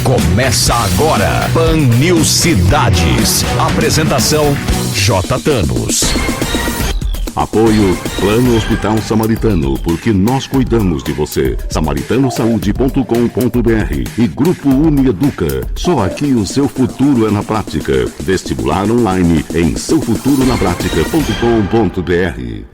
Começa agora, Pan News Cidades. Apresentação, J. Thanos. Apoio Plano Hospital Samaritano, porque nós cuidamos de você. SamaritanoSaude.com.br e Grupo Unieduca. Só aqui o seu futuro é na prática. Vestibular online em seufuturonapratica.com.br.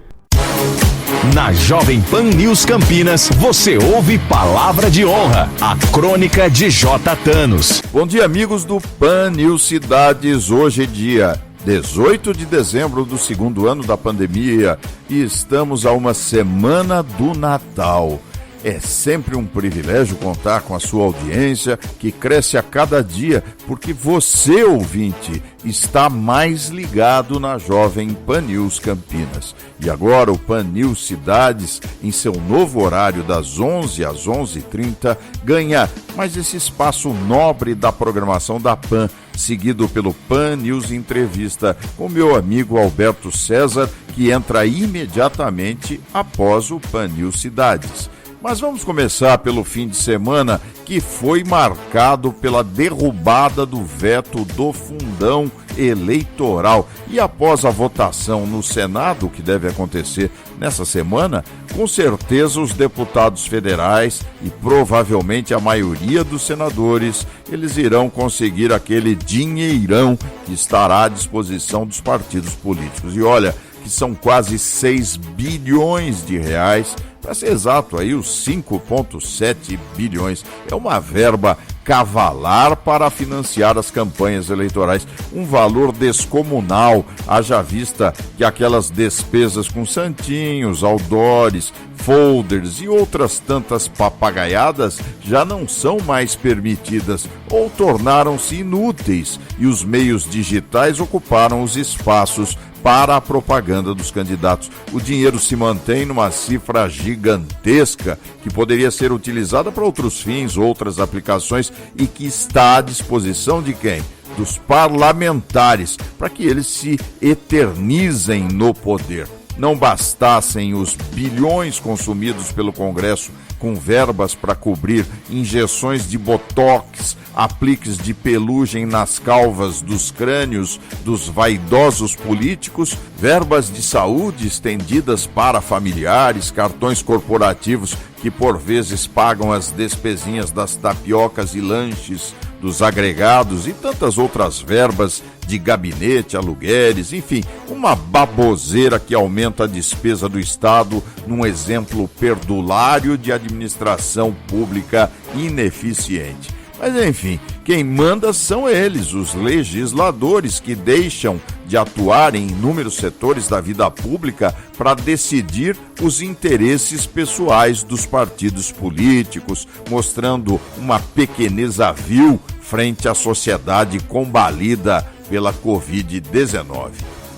Na Jovem Pan News Campinas, você ouve Palavra de Honra, a crônica de J. Thanos. Bom dia, amigos do Pan News Cidades. Hoje é dia 18 de dezembro do segundo ano da pandemia e estamos a uma semana do Natal. É sempre um privilégio contar com a sua audiência, que cresce a cada dia, porque você, ouvinte, está mais ligado na Jovem Pan News Campinas. E agora o Pan News Cidades, em seu novo horário das 11 às 11h30, ganha mais esse espaço nobre da programação da Pan, seguido pelo Pan News Entrevista com meu amigo Alberto César, que entra imediatamente após o Pan News Cidades. Mas vamos começar pelo fim de semana, que foi marcado pela derrubada do veto do fundão eleitoral. E após a votação no Senado, que deve acontecer nessa semana, com certeza os deputados federais e provavelmente a maioria dos senadores, eles irão conseguir aquele dinheirão que estará à disposição dos partidos políticos. E olha, que são quase 6 bilhões de reais, para ser exato, aí os 5,7 bilhões. É uma verba cavalar para financiar as campanhas eleitorais. Um valor descomunal, haja vista que aquelas despesas com santinhos, outdoors, folders e outras tantas papagaiadas já não são mais permitidas ou tornaram-se inúteis e os meios digitais ocuparam os espaços para a propaganda dos candidatos. O dinheiro se mantém numa cifra gigantesca que poderia ser utilizada para outros fins, outras aplicações e que está à disposição de quem? Dos parlamentares, para que eles se eternizem no poder. Não bastassem os bilhões consumidos pelo Congresso com verbas para cobrir injeções de botox, apliques de pelugem nas calvas dos crânios dos vaidosos políticos, verbas de saúde estendidas para familiares, cartões corporativos que por vezes pagam as despesinhas das tapiocas e lanches dos agregados e tantas outras verbas de gabinete, aluguéis, enfim, uma baboseira que aumenta a despesa do Estado num exemplo perdulário de administração pública ineficiente. Mas enfim, quem manda são eles, os legisladores, que deixam de atuar em inúmeros setores da vida pública para decidir os interesses pessoais dos partidos políticos, mostrando uma pequeneza vil frente à sociedade combalida pela Covid-19.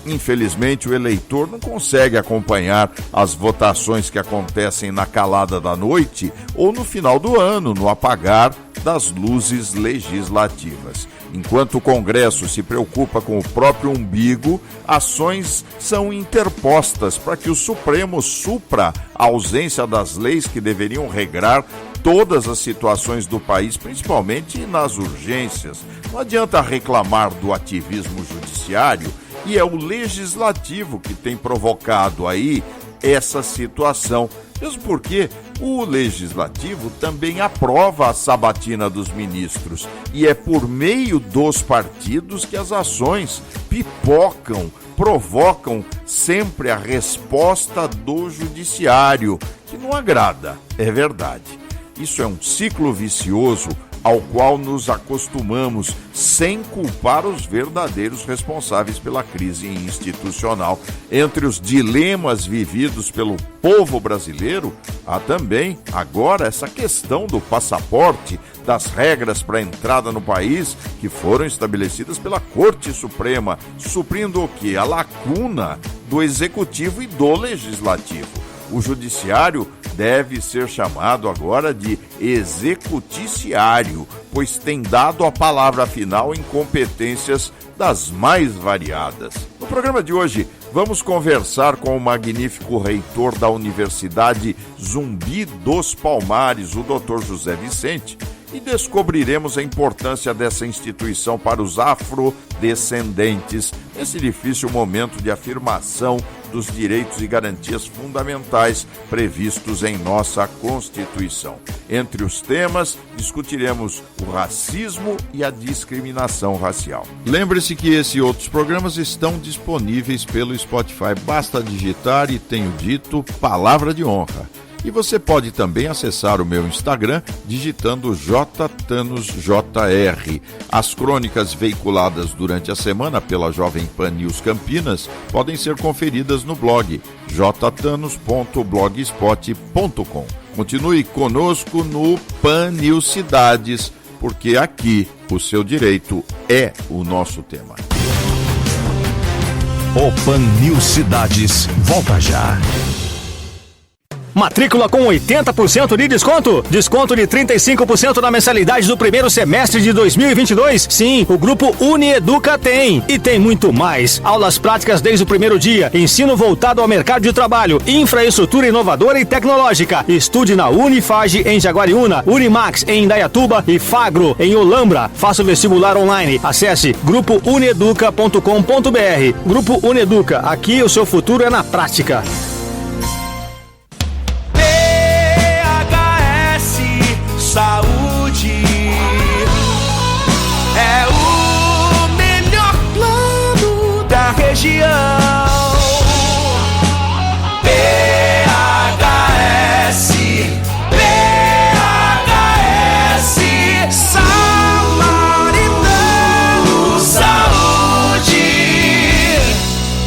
Infelizmente, o eleitor não consegue acompanhar as votações que acontecem na calada da noite ou no final do ano, no apagar das luzes legislativas. Enquanto o Congresso se preocupa com o próprio umbigo, ações são interpostas para que o Supremo supra a ausência das leis que deveriam regrar todas as situações do país, principalmente nas urgências. Não adianta reclamar do ativismo judiciário, e é o legislativo que tem provocado aí essa situação. Mesmo porque o legislativo também aprova a sabatina dos ministros e é por meio dos partidos que as ações pipocam, provocam sempre a resposta do judiciário, que não agrada, é verdade. Isso é um ciclo vicioso ao qual nos acostumamos sem culpar os verdadeiros responsáveis pela crise institucional. Entre os dilemas vividos pelo povo brasileiro, há também, agora, essa questão do passaporte, das regras para entrada no país que foram estabelecidas pela Corte Suprema, suprindo o quê? A lacuna do Executivo e do Legislativo. O Judiciário deve ser chamado agora de executiciário, pois tem dado a palavra final em competências das mais variadas. No programa de hoje, vamos conversar com o magnífico reitor da Universidade Zumbi dos Palmares, o Dr. José Vicente, e descobriremos a importância dessa instituição para os afrodescendentes nesse difícil momento de afirmação dos direitos e garantias fundamentais previstos em nossa Constituição. Entre os temas, discutiremos o racismo e a discriminação racial. Lembre-se que esse e outros programas estão disponíveis pelo Spotify. Basta digitar e tenho dito Palavra de Honra. E você pode também acessar o meu Instagram digitando JTanosJR. As crônicas veiculadas durante a semana pela Jovem Pan News Campinas podem ser conferidas no blog jtanos.blogspot.com. Continue conosco no Pan News Cidades, porque aqui o seu direito é o nosso tema. O Pan News Cidades volta já. Matrícula com 80% de desconto? Desconto de 35% na mensalidade do primeiro semestre de 2022? Sim, o Grupo Unieduca tem. E tem muito mais. Aulas práticas desde o primeiro dia, ensino voltado ao mercado de trabalho, infraestrutura inovadora e tecnológica. Estude na Unifage em Jaguariúna, Unimax em Indaiatuba e Fagro em Olambra. Faça o vestibular online. Acesse grupounieduca.com.br. Grupo Unieduca, aqui o seu futuro é na prática. Saúde é o melhor plano da região. PHS, Samaritano Saúde,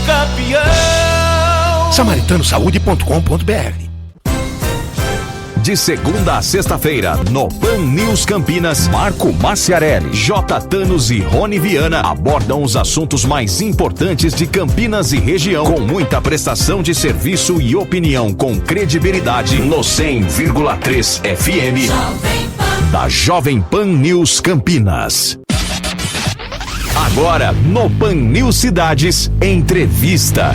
campeão. SamaritanoSaude.com.br. De segunda a sexta-feira, no Pan News Campinas, Marco Marciarelli, J. Thanos e Rony Viana abordam os assuntos mais importantes de Campinas e região, com muita prestação de serviço e opinião com credibilidade no 100,3 FM da Jovem Pan News Campinas. Agora, no Pan News Cidades, entrevista.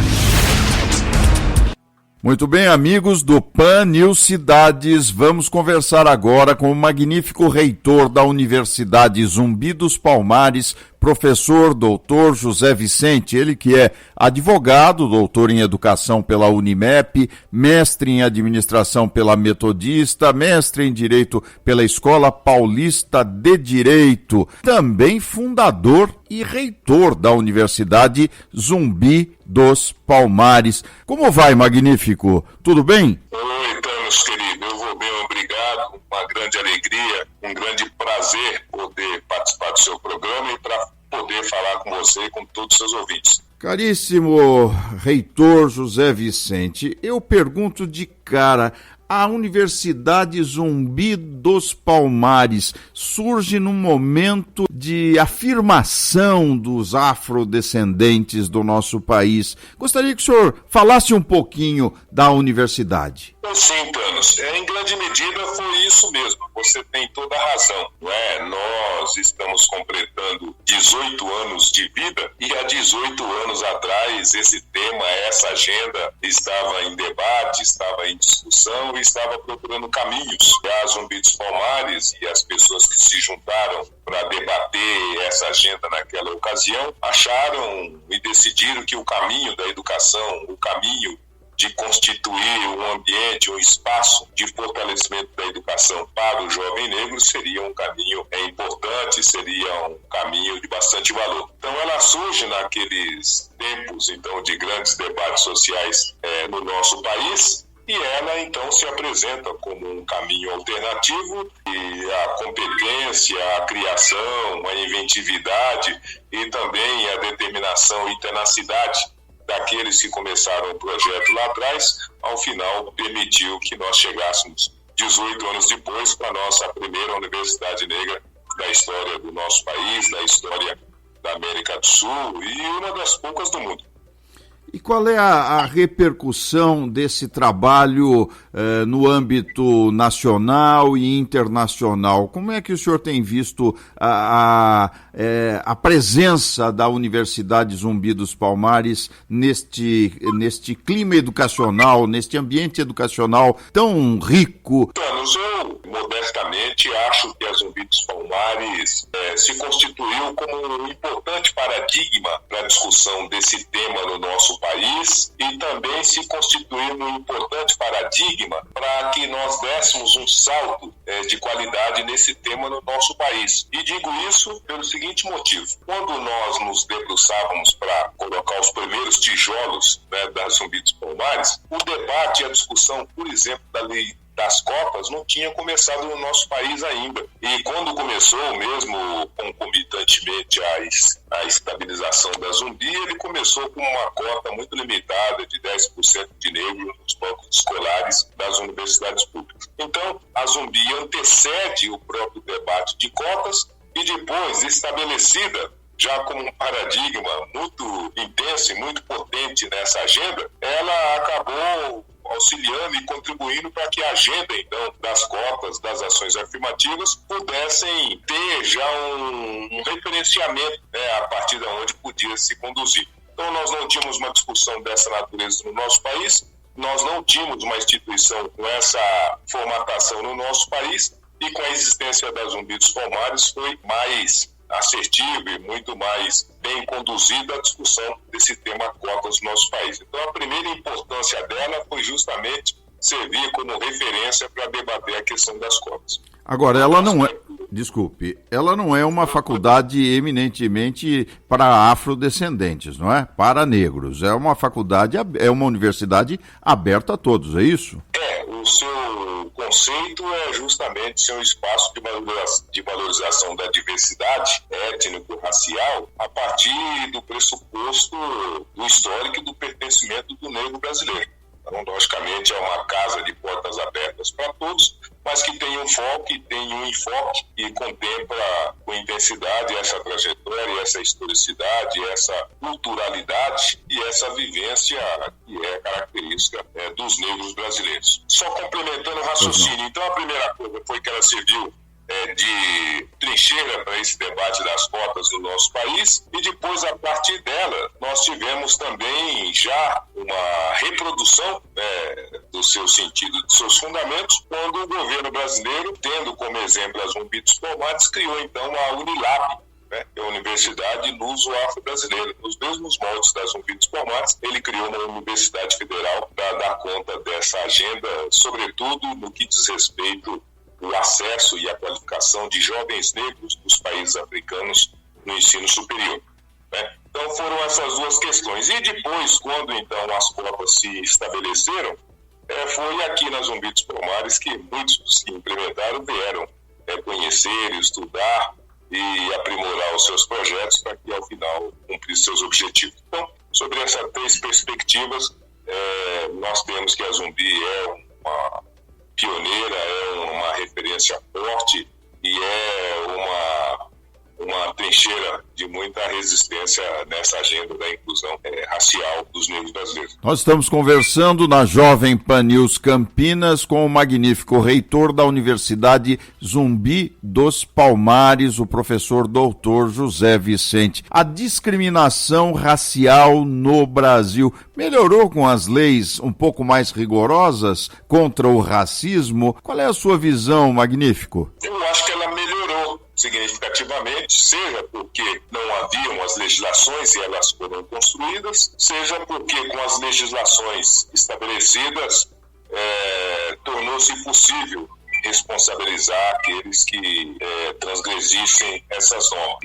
Muito bem, amigos do Pan News Cidades, vamos conversar agora com o magnífico reitor da Universidade Zumbi dos Palmares, professor doutor José Vicente, ele que é advogado, doutor em educação pela Unimep, mestre em administração pela Metodista, mestre em direito pela Escola Paulista de Direito, também fundador e reitor da Universidade Zumbi dos Palmares. Como vai, magnífico? Tudo bem? Oi, Thanos, querido. Eu vou bem, obrigado. Uma grande alegria, um grande prazer poder participar do seu programa e para poder falar com você e com todos os seus ouvintes. Caríssimo reitor José Vicente, eu pergunto de cara, a Universidade Zumbi dos Palmares surge num momento de afirmação dos afrodescendentes do nosso país. Gostaria que o senhor falasse um pouquinho da universidade. Sim, Thanos. Em grande medida foi isso mesmo. Você tem toda a razão, não é? Nós estamos completando 18 anos de vida e há 18 anos atrás esse tema, essa agenda estava em debate, estava em discussão e estava procurando caminhos. A Zumbi dos Palmares e as pessoas que se juntaram para debater essa agenda naquela ocasião acharam e decidiram que o caminho da educação, o caminho de constituir um ambiente, um espaço de fortalecimento da educação para o jovem negro seria um caminho importante, seria um caminho de bastante valor. Então ela surge naqueles tempos então de grandes debates sociais no nosso país e ela então se apresenta como um caminho alternativo e a competência, a criação, a inventividade e também a determinação e tenacidade daqueles que começaram o projeto lá atrás, ao final permitiu que nós chegássemos 18 anos depois para a nossa primeira universidade negra da história do nosso país, da história da América do Sul e uma das poucas do mundo. E qual é a repercussão desse trabalho no âmbito nacional e internacional? Como é que o senhor tem visto a presença da Universidade Zumbi dos Palmares neste clima educacional, neste ambiente educacional tão rico? Thanos, eu modestamente acho que a Zumbi Zumbi dos Palmares se constituiu como um importante paradigma para a discussão desse tema no nosso país e também se constituiu um importante paradigma para que nós dessemos um salto de qualidade nesse tema no nosso país. E digo isso pelo seguinte motivo: quando nós nos debruçávamos para colocar os primeiros tijolos, né, da Zumbi dos Palmares, o debate e a discussão, por exemplo, da lei das cotas não tinha começado no nosso país ainda. E quando começou mesmo, concomitantemente à estabilização da Zumbi, ele começou com uma cota muito limitada de 10% de negros nos bancos escolares das universidades públicas. Então, a Zumbi antecede o próprio debate de cotas e depois, estabelecida já como um paradigma muito intenso e muito potente nessa agenda, ela acabou auxiliando e contribuindo para que a agenda, então, das cotas, das ações afirmativas, pudessem ter já um referenciamento, né, a partir de onde podia se conduzir. Então, nós não tínhamos uma discussão dessa natureza no nosso país, nós não tínhamos uma instituição com essa formatação no nosso país, e com a existência da Zumbi dos Palmares foi mais assertivo e muito mais bem conduzida a discussão desse tema cotas no nosso país. Então, a primeira importância dela foi justamente servir como referência para debater a questão das cotas. Agora, ela não é uma faculdade eminentemente para afrodescendentes, não é? Para negros. É uma faculdade, é uma universidade aberta a todos, é isso? O seu conceito é justamente ser um espaço de valorização da diversidade étnico-racial a partir do pressuposto do histórico e do pertencimento do negro brasileiro. Então, logicamente, é uma casa de portas abertas para todos, mas que tem um foco e tem um enfoque e contempla com intensidade essa trajetória, essa historicidade, essa culturalidade e essa vivência que é característica dos negros brasileiros. Só complementando o raciocínio, então a primeira coisa foi que ela serviu de trincheira para esse debate das cotas no nosso país, e depois, a partir dela, nós tivemos também já uma reprodução do seu sentido, dos seus fundamentos, quando o governo brasileiro, tendo como exemplo a Zumbi dos Palmares, criou então a Unilab, que é a Universidade Luso-Afro-Brasileira. Nos mesmos moldes da Zumbi dos Palmares, ele criou uma universidade federal para dar conta dessa agenda, sobretudo no que diz respeito o acesso e a qualificação de jovens negros dos países africanos no ensino superior. Então foram essas duas questões. E depois, quando então as cotas se estabeleceram, foi aqui na Zumbi dos Palmares que muitos dos que implementaram vieram conhecer, estudar e aprimorar os seus projetos para que ao final cumprisse seus objetivos. Então, sobre essas três perspectivas, nós temos que a Zumbi é uma pioneira, é uma referência forte e é uma trincheira de muita resistência nessa agenda da inclusão racial dos negros brasileiros. Nós estamos conversando na Jovem Pan News Campinas com o magnífico reitor da Universidade Zumbi dos Palmares, o professor doutor José Vicente. A discriminação racial no Brasil melhorou com as leis um pouco mais rigorosas contra o racismo? Qual é a sua visão, magnífico? Eu acho que ela melhorou significativamente, seja porque não haviam as legislações e elas foram construídas, seja porque com as legislações estabelecidas tornou-se possível responsabilizar aqueles que transgredissem essas normas.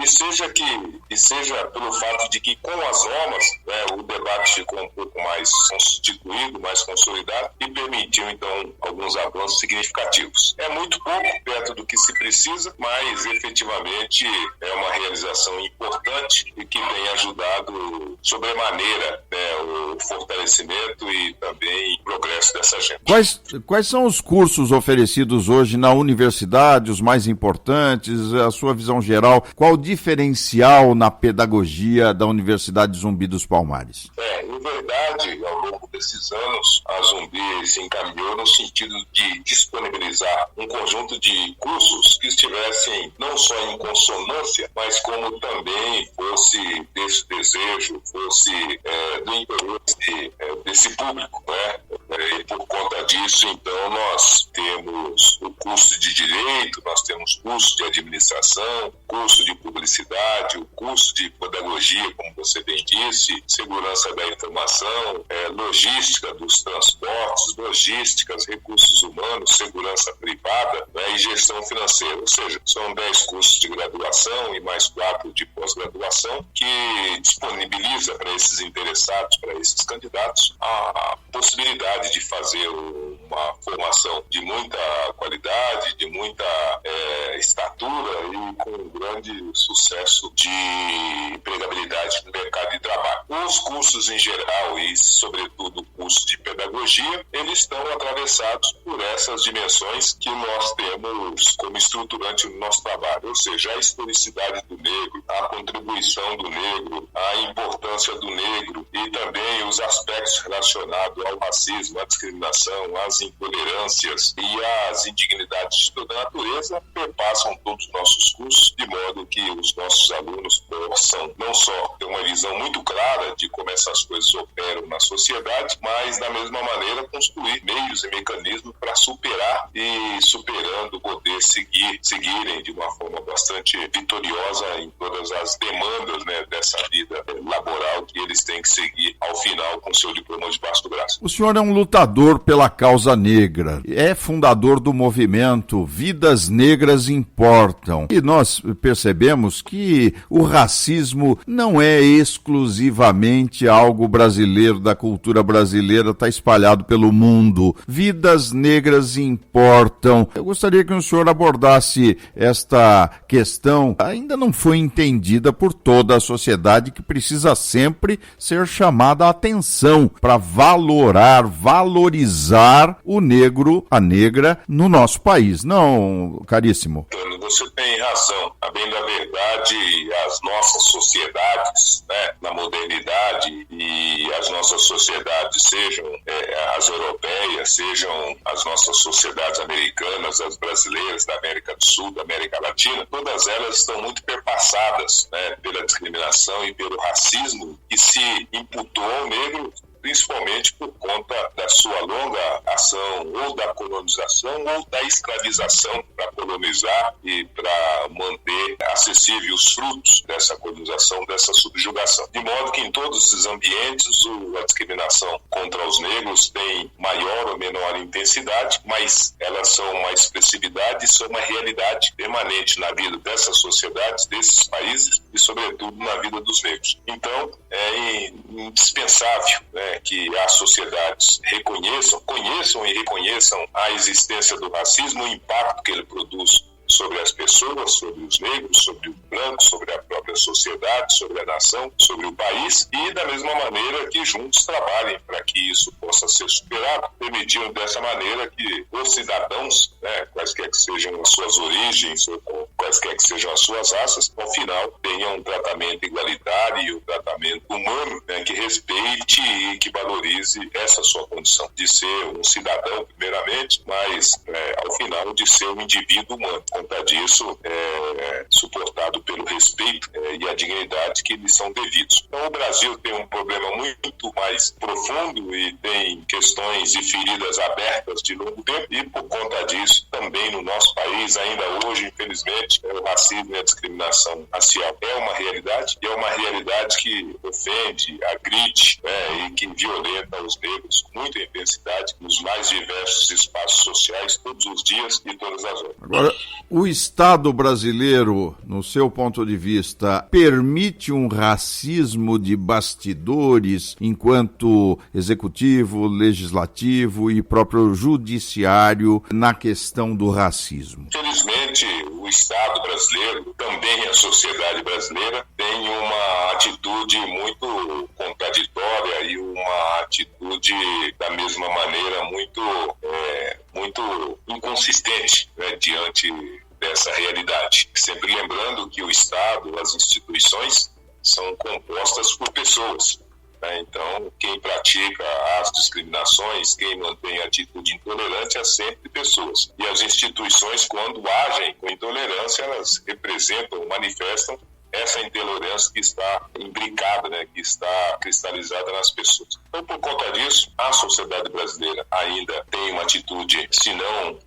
E seja pelo fato de que com as normas o debate ficou um pouco mais constituído, mais consolidado e permitiu então alguns avanços significativos. É muito pouco perto do que se precisa, mas efetivamente é uma realização importante e que tem ajudado sobremaneira o fortalecimento e também o progresso dessa agenda. Quais são os cursos oferecidos hoje na universidade, os mais importantes, a sua visão geral? Qual o diferencial na pedagogia da Universidade Zumbi dos Palmares? Em verdade, ao longo desses anos, a Zumbi se encaminhou no sentido de disponibilizar um conjunto de cursos que estivessem não só em consonância, mas como também fosse desse desejo, fosse do interesse desse público, E por conta disso, então, nós temos o curso de Direito, nós temos curso de Administração, curso de Publicidade, o curso de Pedagogia, como você bem disse, Segurança da Informação, Logística dos Transportes, Logísticas, Recursos Humanos, Segurança Privada, né, e Gestão Financeira. Ou seja, são 10 cursos de graduação e mais 4 de pós-graduação que disponibiliza para esses interessados, para esses candidatos, a possibilidade de fazer uma formação de muita qualidade, de muita estatura e com um grande sucesso de empregabilidade no mercado de trabalho. Os cursos em geral e, sobretudo, o curso de pedagogia, eles estão atravessados por essas dimensões que nós temos como estruturante no nosso trabalho, ou seja, a historicidade do negro, a contribuição do negro, a importância do negro e também os aspectos relacionados ao racismo, à discriminação, às intolerâncias e às indignidades de toda a natureza perpassam todos os nossos cursos, de modo que os nossos alunos possam não só ter uma visão muito clara de como essas coisas operam na sociedade, mas da mesma maneira construir meios e mecanismos para superar e superando poder seguirem de uma forma bastante vitoriosa em todas as demandas, né, dessa vida laboral que eles têm que seguir ao final com seu diploma debaixo do braço. O senhor é um lutador pela causa negra, é fundador do movimento Vidas Negras Importam, e nós percebemos que o racismo não é exclusivamente algo brasileiro, da cultura brasileira, está espalhado pelo mundo. Vidas negras importam. Eu gostaria que o senhor abordasse esta questão, ainda não foi entendida por toda a sociedade, que precisa sempre ser chamada a atenção para valorizar o negro, a negra, no nosso país. Não, caríssimo? Você tem razão. A bem da verdade, as nossas sociedades, né, na modernidade, e as nossas sociedades, sejam as europeias, sejam as nossas sociedades americanas, as brasileiras, da América do Sul, da América Latina, todas elas estão muito perpassadas, né, pela discriminação e pelo racismo que se imputou ao negro, principalmente por conta da sua longa ação ou da colonização ou da escravização para colonizar e para manter acessível os frutos dessa colonização, dessa subjugação. De modo que em todos esses ambientes a discriminação contra os negros tem maior ou menor intensidade, mas elas são uma expressividade e são uma realidade permanente na vida dessas sociedades, desses países e, sobretudo, na vida dos negros. Então, é indispensável, né, que as sociedades conheçam e reconheçam a existência do racismo, o impacto que ele produz sobre as pessoas, sobre os negros, sobre o branco, sobre a própria sociedade, sobre a nação, sobre o país, e da mesma maneira que juntos trabalhem para que isso possa ser superado, permitindo dessa maneira que os cidadãos, né, quaisquer que sejam as suas origens, ou quaisquer que sejam as suas raças, ao final tenham um tratamento igualitário e um tratamento humano, né, que respeite e que valorize essa sua condição de ser um cidadão, primeiramente, mas ao final de ser um indivíduo humano. Conta disso, suportado pelo respeito e a dignidade que lhes são devidos. Então, o Brasil tem um problema muito mais profundo e tem questões e feridas abertas de longo tempo, e por conta disso, também no nosso país, ainda hoje, infelizmente, o racismo e a discriminação racial é uma realidade, e é uma realidade que ofende, agride, e que violenta os negros com muita intensidade nos mais diversos espaços sociais, todos os dias e todas as horas. Agora, o Estado brasileiro, no seu ponto de vista, permite um racismo de bastidores enquanto executivo, legislativo e próprio judiciário na questão do racismo? Infelizmente, o Estado brasileiro, também a sociedade brasileira, tem uma atitude muito contraditória e uma atitude, da mesma maneira, muito inconsistente, né, diante dessa realidade. Sempre lembrando que o Estado, as instituições, são compostas por pessoas. Então, quem pratica as discriminações, quem mantém atitude intolerante, é sempre pessoas. E as instituições, quando agem com intolerância, elas representam, manifestam essa intolerância que está imbricada, né, que está cristalizada nas pessoas. Então, por conta disso, a sociedade brasileira ainda tem uma atitude, se não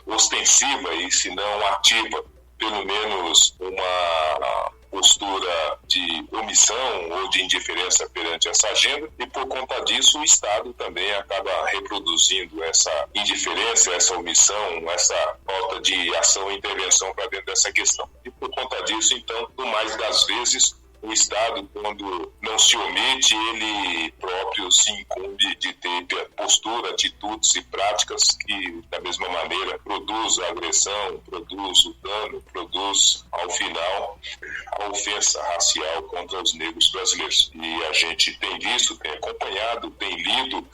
ostensiva e se não ativa, pelo menos uma postura de omissão ou de indiferença perante essa agenda, e por conta disso o Estado também acaba reproduzindo essa indiferença, essa omissão, essa falta de ação e intervenção para dentro dessa questão. E por conta disso, então, no mais das vezes, o Estado, quando não se omite, ele próprio se incumbe de ter postura, atitudes e práticas que, da mesma maneira, produz a agressão, produz o dano, produz, ao final, a ofensa racial contra os negros brasileiros. E a gente tem visto, tem acompanhado, tem lido,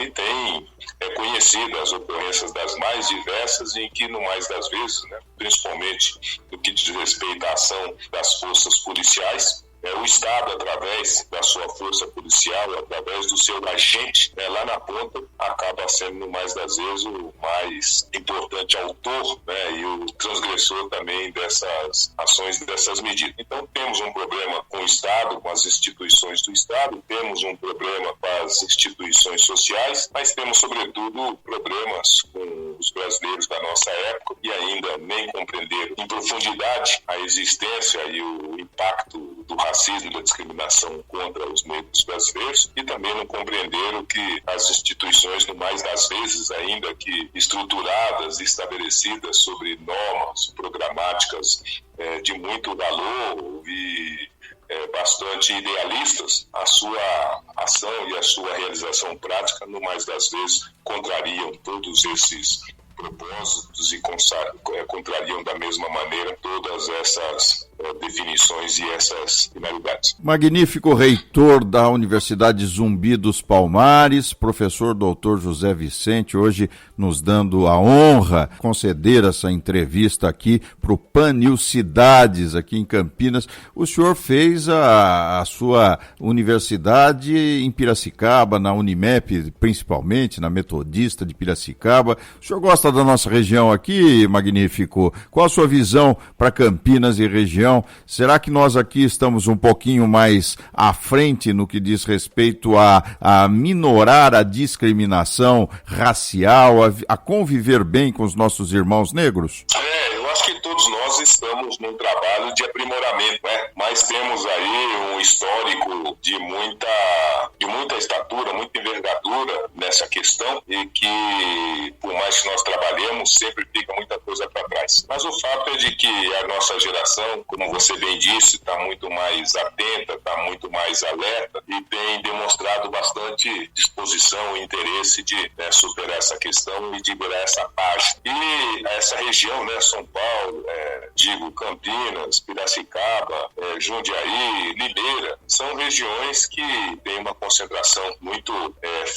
e tem conhecido as ocorrências das mais diversas, em que, no mais das vezes, principalmente no que diz respeito à ação das forças policiais, o Estado, através da sua força policial, através do seu agente, lá na ponta, acaba sendo, no mais das vezes, o mais importante autor, e o transgressor também dessas ações, dessas medidas. Então, temos um problema com o Estado, com as instituições do Estado, temos um problema com as instituições sociais, mas temos, sobretudo, problemas com os brasileiros da nossa época, que ainda nem compreenderam em profundidade a existência e o impacto do racismo e da discriminação contra os negros brasileiros, e também não compreenderam que as instituições, no mais das vezes, ainda que estruturadas e estabelecidas sobre normas programáticas de muito valor e bastante idealistas, a sua ação e a sua realização prática, no mais das vezes, contrariam todos esses propósitos e contrariam da mesma maneira todas essas definições e essas finalidades. Magnífico reitor da Universidade Zumbi dos Palmares, professor doutor José Vicente, hoje nos dando a honra de conceder essa entrevista aqui para o PAN News Cidades, aqui em Campinas. O senhor fez a sua universidade em Piracicaba, na Unimep, principalmente, na Metodista de Piracicaba. O senhor gosta da nossa região aqui, Magnífico? Qual a sua visão para Campinas e região? Será que nós aqui estamos um pouquinho mais à frente no que diz respeito a minorar a discriminação racial, a conviver bem com os nossos irmãos negros? Eu acho que todos nós estamos num trabalho de aprimoramento, mas temos aí um histórico de muita estatura, muita envergadura nessa questão, e que, por mais que nós trabalhemos, sempre fica muita coisa para trás. Mas o fato é de que a nossa geração, como você bem disse, está muito mais atenta, está muito mais alerta e tem demonstrado bastante disposição e interesse de superar essa questão e de virar essa página. E essa região, São Paulo, Campinas, Piracicaba, Jundiaí, Limeira, são regiões que têm uma concentração muito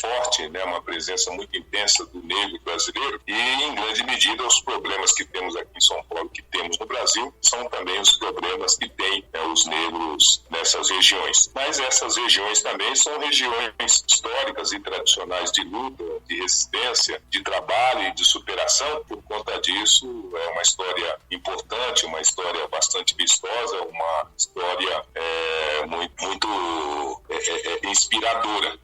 forte, uma presença muito intensa do negro brasileiro, e em grande medida os problemas que temos aqui em São Paulo, que temos no Brasil, são também os problemas que têm os negros nessas regiões. Mas essas regiões também são regiões históricas e tradicionais de luta, de resistência, de trabalho e de superação. Por conta disso, é uma história importante, uma história bastante vistosa, uma história muito inspiradora.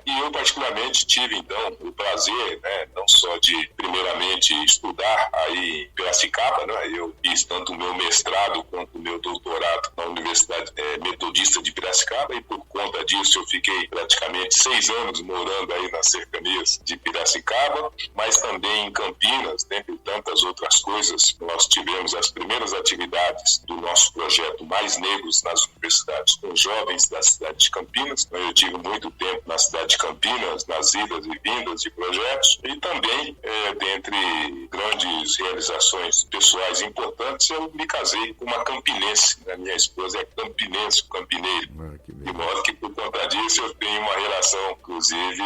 E eu, particularmente, tive, então, o prazer, não só de, primeiramente, estudar aí em Piracicaba, eu fiz tanto o meu mestrado quanto o meu doutorado na Universidade Metodista de Piracicaba, e por conta disso eu fiquei praticamente 6 anos morando aí nas cercanias de Piracicaba, mas também em Campinas, dentre tantas outras coisas. Nós tivemos as primeiras atividades do nosso projeto Mais Negros nas Universidades, com jovens da cidade de Campinas. Eu tive muito tempo na cidade de Campinas, nas idas e vindas de projetos, e também, dentre grandes realizações pessoais importantes, eu me casei com uma campinense. Minha esposa é campinense, campineiro. De modo que, por conta disso, eu tenho uma relação, inclusive,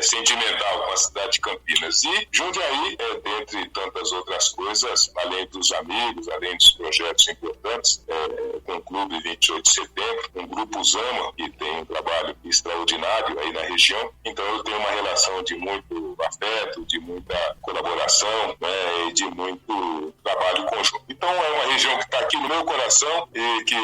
sentimental com a cidade de Campinas. E Jundiaí, dentre tantas outras coisas, além dos amigos, além dos projetos importantes, com o Clube 28 de Setembro, com o Grupo Zama, que tem um trabalho extraordinário aí na região. Então eu tenho uma relação de muito afeto, de muita colaboração, e de muito trabalho conjunto. Então é uma região que está aqui no meu coração e que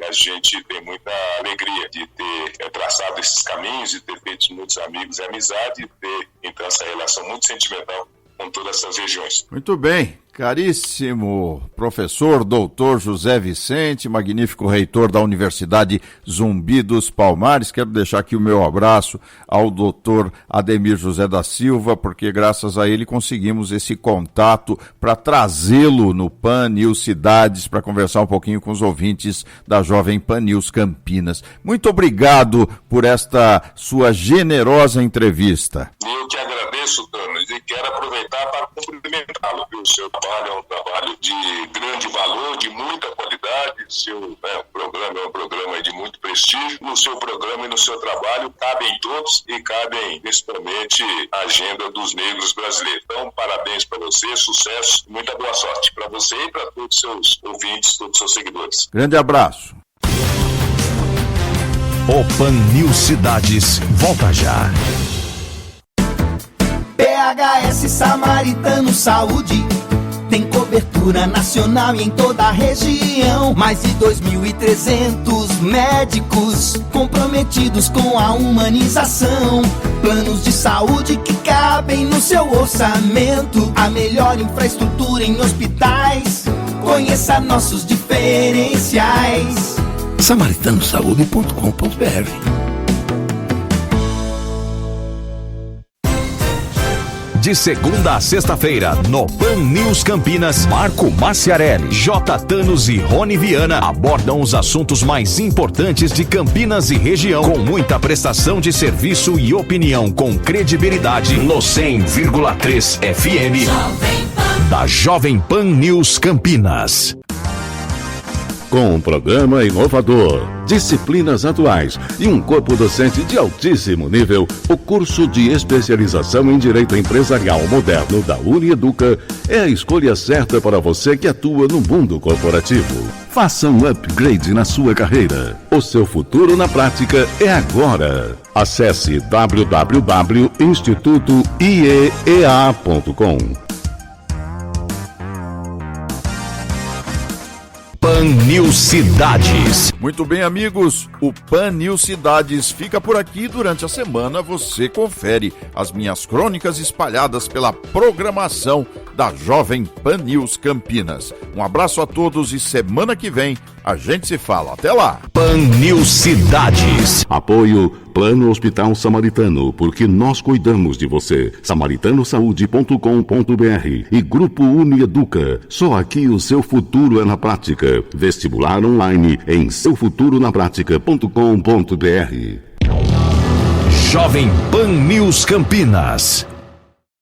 a gente tem muita alegria de ter traçado esses caminhos, de ter feito muitos amigos e amizade, e ter então essa relação muito sentimental com todas essas regiões. Muito bem. Caríssimo professor doutor José Vicente, magnífico reitor da Universidade Zumbi dos Palmares, quero deixar aqui o meu abraço ao doutor Ademir José da Silva, porque graças a ele conseguimos esse contato para trazê-lo no Pan News Cidades para conversar um pouquinho com os ouvintes da Jovem Pan News Campinas. Muito obrigado por esta sua generosa entrevista. Eu que agradeço, Thanos, e quero aproveitar para cumprimentá-lo. O seu trabalho é um trabalho de grande valor, de muita qualidade. Seu programa é um programa de muito prestígio. No seu programa e no seu trabalho cabem todos e cabem principalmente a agenda dos negros brasileiros. Então, parabéns para você, sucesso, muita boa sorte para você e para todos os seus ouvintes, todos os seus seguidores. Grande abraço. O Pan News Cidades volta já. PHS Samaritano Saúde tem cobertura nacional e em toda a região. Mais de 2.300 médicos comprometidos com a humanização. Planos de saúde que cabem no seu orçamento. A melhor infraestrutura em hospitais. Conheça nossos diferenciais. samaritanosaúde.com.br. De segunda a sexta-feira, no Pan News Campinas, Marco Maciarelli, J. Thanos e Rony Viana abordam os assuntos mais importantes de Campinas e região, com muita prestação de serviço e opinião com credibilidade no 100,3 FM da Jovem Pan News Campinas. Com um programa inovador, disciplinas atuais e um corpo docente de altíssimo nível, o curso de especialização em Direito Empresarial Moderno da Unieduca é a escolha certa para você que atua no mundo corporativo. Faça um upgrade na sua carreira. O seu futuro na prática é agora. Acesse www.institutoiea.com. Pan News Cidades. Muito bem, amigos, o Pan News Cidades fica por aqui. Durante a semana você confere as minhas crônicas espalhadas pela programação da Jovem Pan News Campinas. Um abraço a todos e semana que vem a gente se fala. Até lá! Pan News Cidades. Apoio Plano Hospital Samaritano, porque nós cuidamos de você. samaritanosaúde.com.br e Grupo Unieduca. Só aqui o seu futuro é na prática. Vestibular online em seufuturonapratica.com.br. Jovem Pan News Campinas.